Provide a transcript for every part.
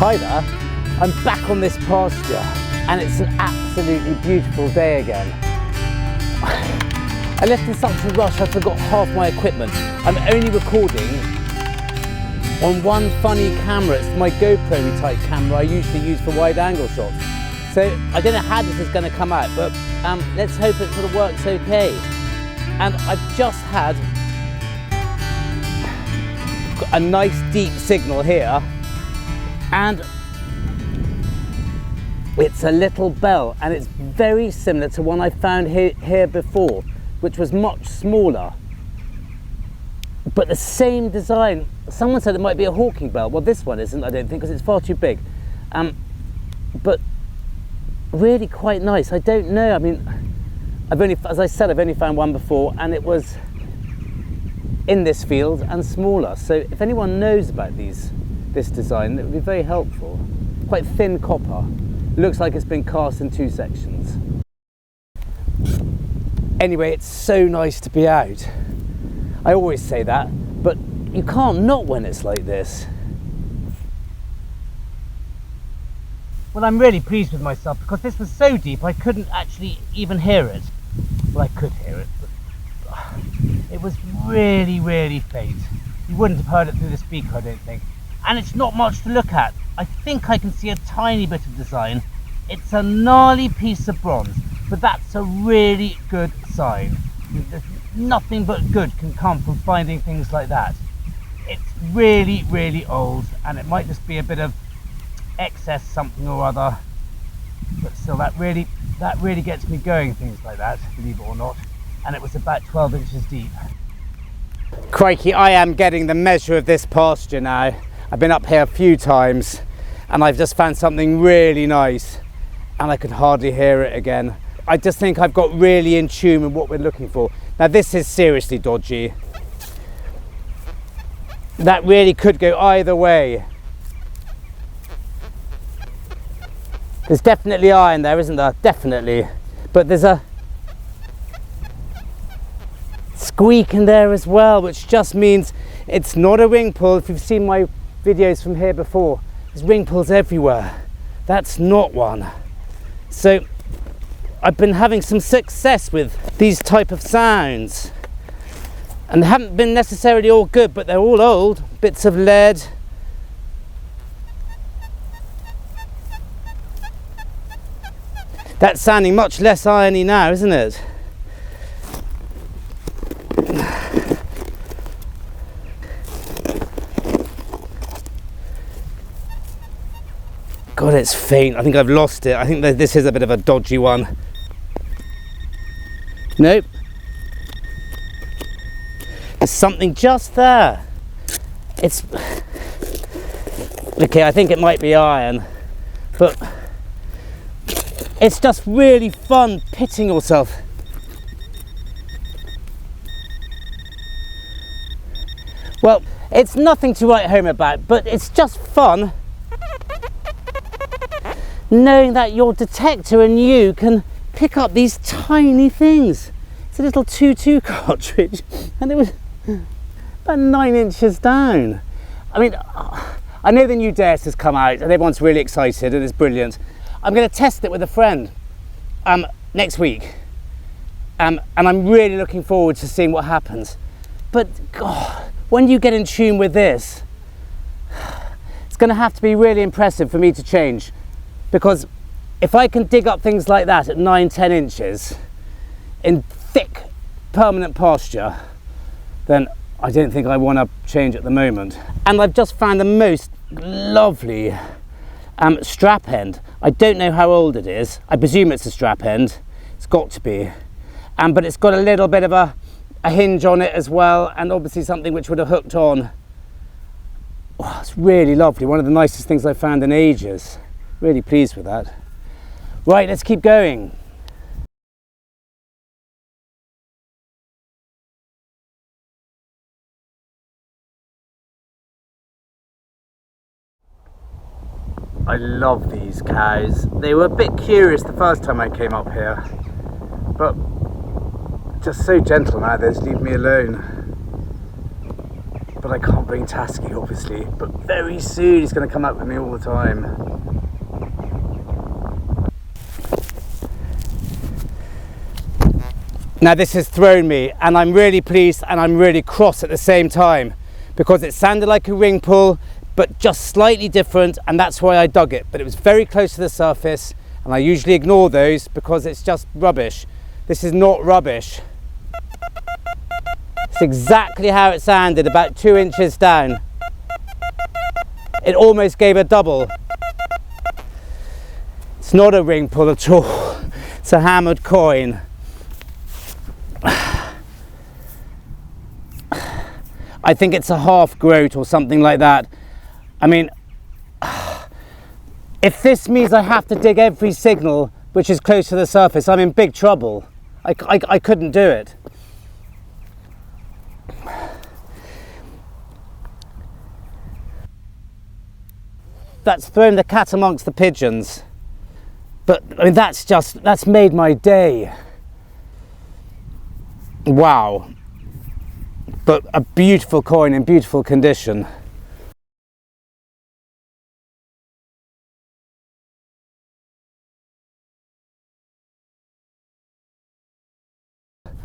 Hi there, I'm back on this pasture and it's an absolutely beautiful day again. I left in such a rush I forgot half my equipment. I'm only recording on one funny camera. It's my GoPro type camera I usually use for wide angle shots. So I don't know how this is going to come out, but let's hope it sort of works okay. And I've just had a nice deep signal here, and it's a little bell, and it's very similar to one I found here before, which was much smaller, but the same design. Someone said it might be a hawking bell. Well, this one isn't, I don't think, because it's far too big, but really quite nice. I don't know, I mean, as I said, I've only found one before, and it was in this field and smaller. So if anyone knows about this design, it would be very helpful. Quite thin copper. Looks like it's been cast in two sections. Anyway, it's so nice to be out. I always say that, but you can't not when it's like this. Well, I'm really pleased with myself because this was so deep I couldn't actually even hear it. Well, I could hear it, but it was really, really faint. You wouldn't have heard it through the speaker, I don't think. And it's not much to look at. I think I can see a tiny bit of design. It's a gnarly piece of bronze, but that's a really good sign. There's nothing but good can come from finding things like that. It's really, really old, and it might just be a bit of excess something or other, but still that really gets me going, things like that, believe it or not. And it was about 12 inches deep. Crikey, I am getting the measure of this pasture now. I've been up here a few times and I've just found something really nice, and I could hardly hear it again. I just think I've got really in tune with what we're looking for. Now this is seriously dodgy. That really could go either way. There's definitely iron there, isn't there? Definitely. But there's a squeak in there as well, which just means it's not a ring pull. If you've seen my videos from here before, there's ring pulls everywhere. That's not one. So I've been having some success with these type of sounds, and they haven't been necessarily all good, but they're all old. Bits of lead. That's sounding much less irony now, isn't it? God, it's faint. I think I've lost it. I think that this is a bit of a dodgy one. Nope. There's something just there. It's... Okay, I think it might be iron, but it's just really fun pitting yourself. Well, it's nothing to write home about, but it's just fun knowing that your detector and you can pick up these tiny things. It's a little 2.2 cartridge, and it was about 9 inches down. I mean, I know the new Deus has come out and everyone's really excited and it's brilliant. I'm going to test it with a friend next week, and I'm really looking forward to seeing what happens. But God, when you get in tune with this, it's going to have to be really impressive for me to change, because if I can dig up things like that at 9-10 inches in thick permanent pasture, then I don't think I want to change at the moment. And I've just found the most lovely strap end. I don't know how old it is. I presume it's a strap end. It's got to be. But it's got a little bit of a hinge on it as well, and obviously something which would have hooked on. Oh, it's really lovely. One of the nicest things I've found in ages. Really pleased with that. Right, let's keep going. I love these cows. They were a bit curious the first time I came up here, but just so gentle now, they just leave me alone. but I can't bring Tasky, obviously. But very soon he's going to come out with me all the time. Now this has thrown me, and I'm really pleased and I'm really cross at the same time, because it sounded like a ring pull, but just slightly different, and that's why I dug it. But it was very close to the surface, and I usually ignore those because it's just rubbish. This is not rubbish. It's exactly how it sounded, about 2 inches down. It almost gave a double. It's not a ring pull at all. It's a hammered coin. I think it's a half groat or something like that. I mean, if this means I have to dig every signal which is close to the surface, I'm in big trouble. I couldn't do it. That's thrown the cat amongst the pigeons. But I mean, that's made my day. Wow. But a beautiful coin in beautiful condition.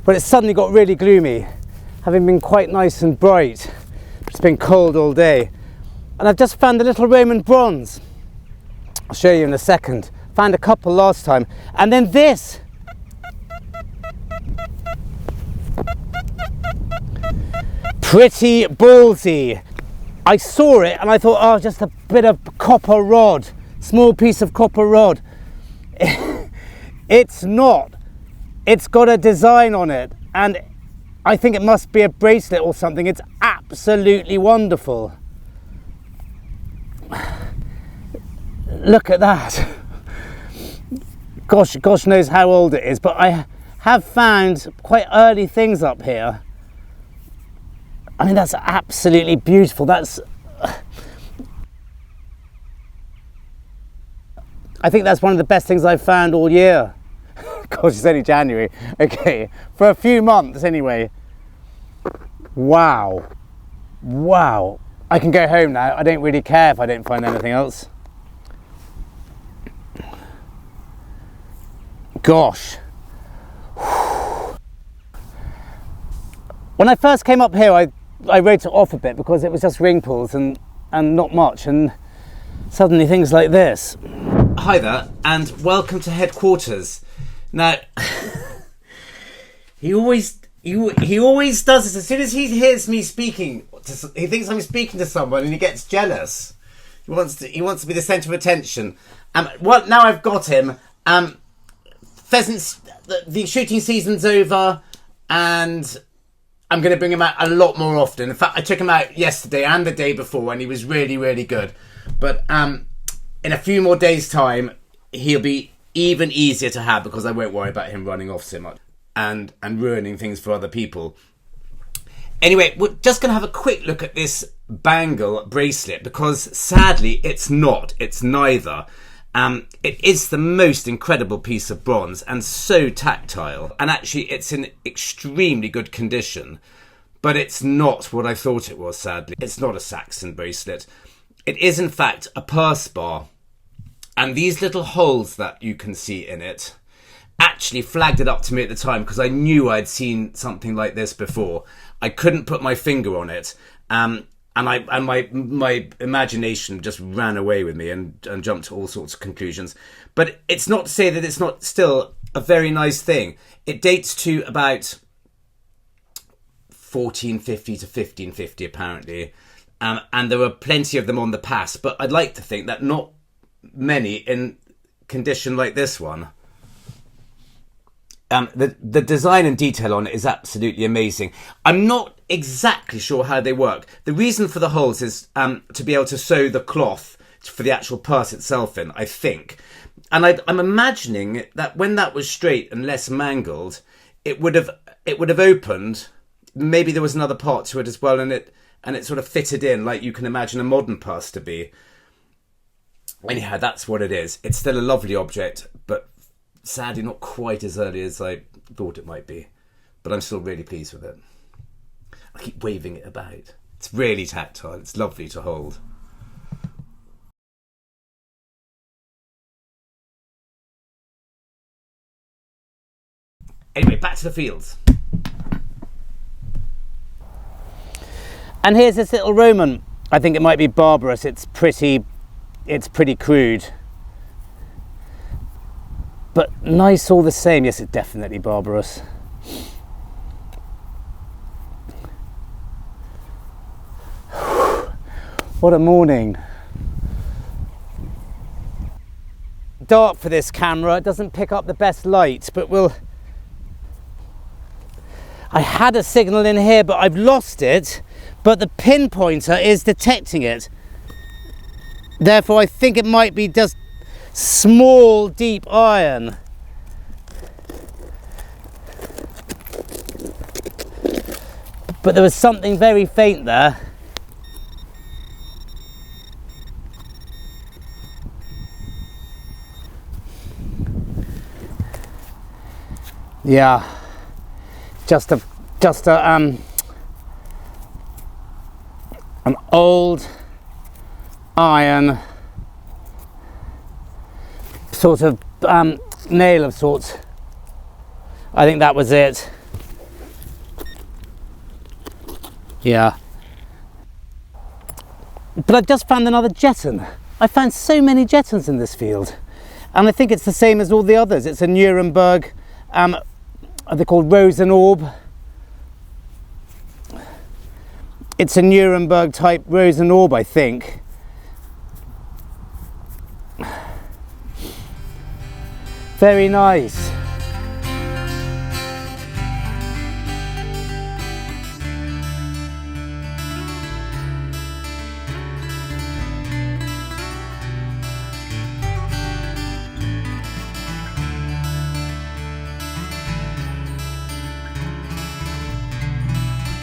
But it's suddenly got really gloomy, having been quite nice and bright. It's been cold all day. And I've just found a little Roman bronze. I'll show you in a second. Found a couple last time. And then this. Pretty ballsy. I saw it and I thought, oh, just a bit of copper rod. Small piece of copper rod. It's not. It's got a design on it, and I think it must be a bracelet or something. It's absolutely wonderful. Look at that. Gosh knows how old it is, but I have found quite early things up here. I mean, that's absolutely beautiful. I think that's one of the best things I've found all year. Gosh, it's only January. Okay, for a few months anyway. Wow. Wow. I can go home now. I don't really care if I don't find anything else. Gosh. When I first came up here, I wrote it off a bit because it was just ring pulls and not much, and suddenly things like this. Hi there, and welcome to headquarters. Now, he always does this. As soon as he hears me speaking, he thinks I'm speaking to someone, and he gets jealous. He wants to be the centre of attention. Well, now I've got him. Pheasants. The shooting season's over, and I'm going to bring him out a lot more often. In fact, I took him out yesterday and the day before, and he was really, really good. But in a few more days' time, he'll be even easier to have because I won't worry about him running off so much and ruining things for other people. Anyway, we're just going to have a quick look at this bangle bracelet because sadly it's not. It's neither. It is the most incredible piece of bronze and so tactile. And actually it's in extremely good condition. But it's not what I thought it was, sadly. It's not a Saxon bracelet. It is in fact a purse bar. And these little holes that you can see in it actually flagged it up to me at the time because I knew I'd seen something like this before. I couldn't put my finger on it. And my imagination just ran away with me and jumped to all sorts of conclusions. But it's not to say that it's not still a very nice thing. It dates to about 1450 to 1550 apparently. And there were plenty of them on the pass. But I'd like to think that not many in condition like this one. The design and detail on it is absolutely amazing. I'm not exactly sure how they work. The reason for the holes is to be able to sew the cloth for the actual purse itself in, I think. And I'm imagining that when that was straight and less mangled, it would have opened. Maybe there was another part to it as well, and it sort of fitted in like you can imagine a modern purse to be. Anyhow, that's what it is. It's still a lovely object, but sadly not quite as early as I thought it might be. But I'm still really pleased with it. I keep waving it about. It's really tactile. It's lovely to hold. Anyway, back to the fields. And here's this little Roman. I think it might be barbarous. It's pretty crude, but nice all the same. Yes, it's definitely barbarous. What a morning. Dark for this camera. It doesn't pick up the best light, but I had a signal in here, but I've lost it. But the pinpointer is detecting it. Therefore, I think it might be just small, deep iron. But there was something very faint there. Yeah, just a an old iron sort of nail of sorts. I think that was it. Yeah. But I've just found another jeton. I found so many jetons in this field, and I think it's the same as all the others. It's a Nuremberg. They're called Rose and Orb. It's a Nuremberg type Rose and Orb, I think. Very nice.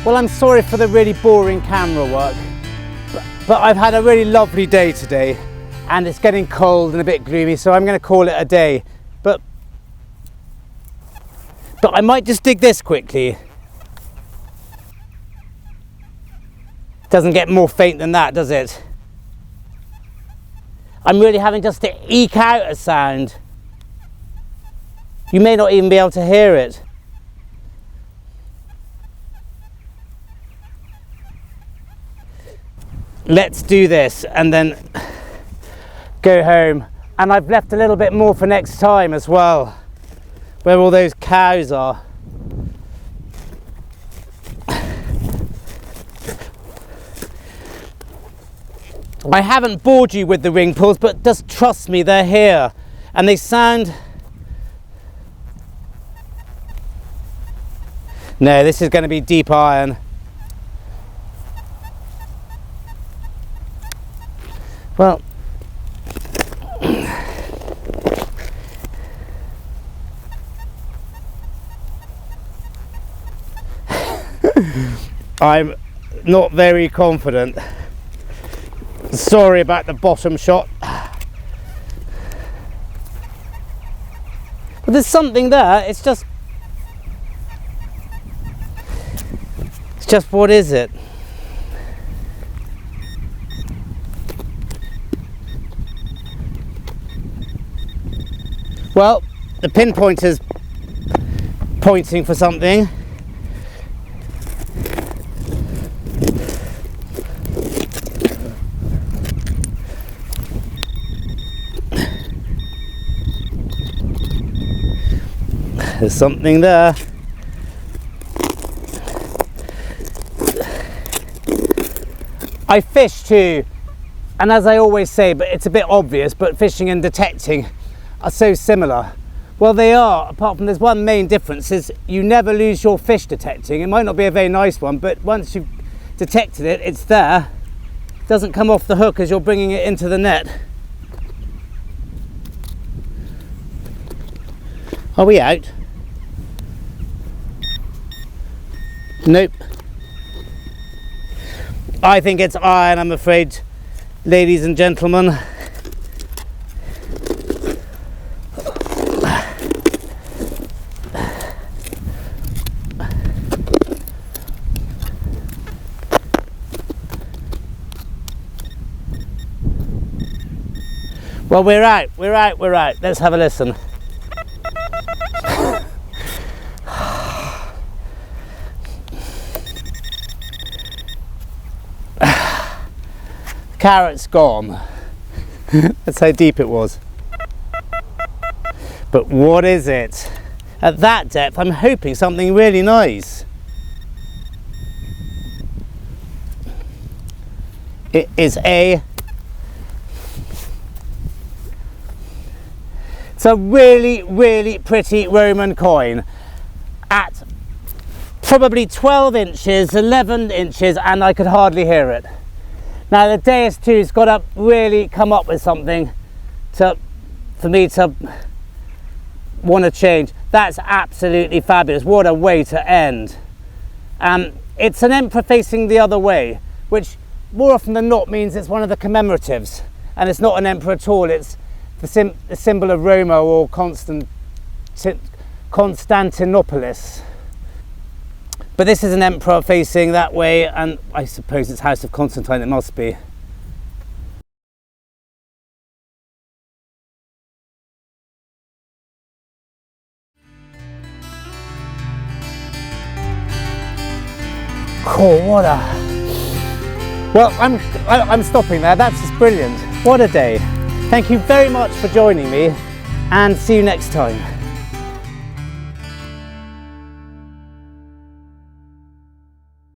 Well, I'm sorry for the really boring camera work, but I've had a really lovely day today, and it's getting cold and a bit gloomy, so I'm going to call it a day. But I might just dig this quickly. Doesn't get more faint than that, does it? I'm really having just to eke out a sound. You may not even be able to hear it. Let's do this and then go home. And I've left a little bit more for next time as well, where all those cows are. I haven't bored you with the ring pulls, but just trust me, they're here and they sound... No, this is going to be deep iron. Well, I'm not very confident. Sorry about the bottom shot. But there's something there. It's just what is it? Well, the pinpointer's pointing for something. There's something there. I fish too, and as I always say, but it's a bit obvious, but fishing and detecting are so similar. Well, they are, apart from there's one main difference, is you never lose your fish detecting. It might not be a very nice one, but once you've detected it, it's there. It doesn't come off the hook as you're bringing it into the net. Are we out? Nope. I think it's iron, I'm afraid, ladies and gentlemen. Well, we're out. Let's have a listen. Carrot's gone. That's how deep it was. But what is it? At that depth, I'm hoping something really nice. It is it's a really, really pretty Roman coin at probably 12 inches, 11 inches, and I could hardly hear it. Now the Deus II's got to really come up with something for me to want to change. That's absolutely fabulous. What a way to end. It's an emperor facing the other way, which more often than not means it's one of the commemoratives, and it's not an emperor at all. It's the symbol of Roma or Constantinopolis. But this is an emperor facing that way, and I suppose it's House of Constantine, it must be. Cool, what a... Well, I'm stopping there. That's just brilliant. What a day. Thank you very much for joining me, and see you next time.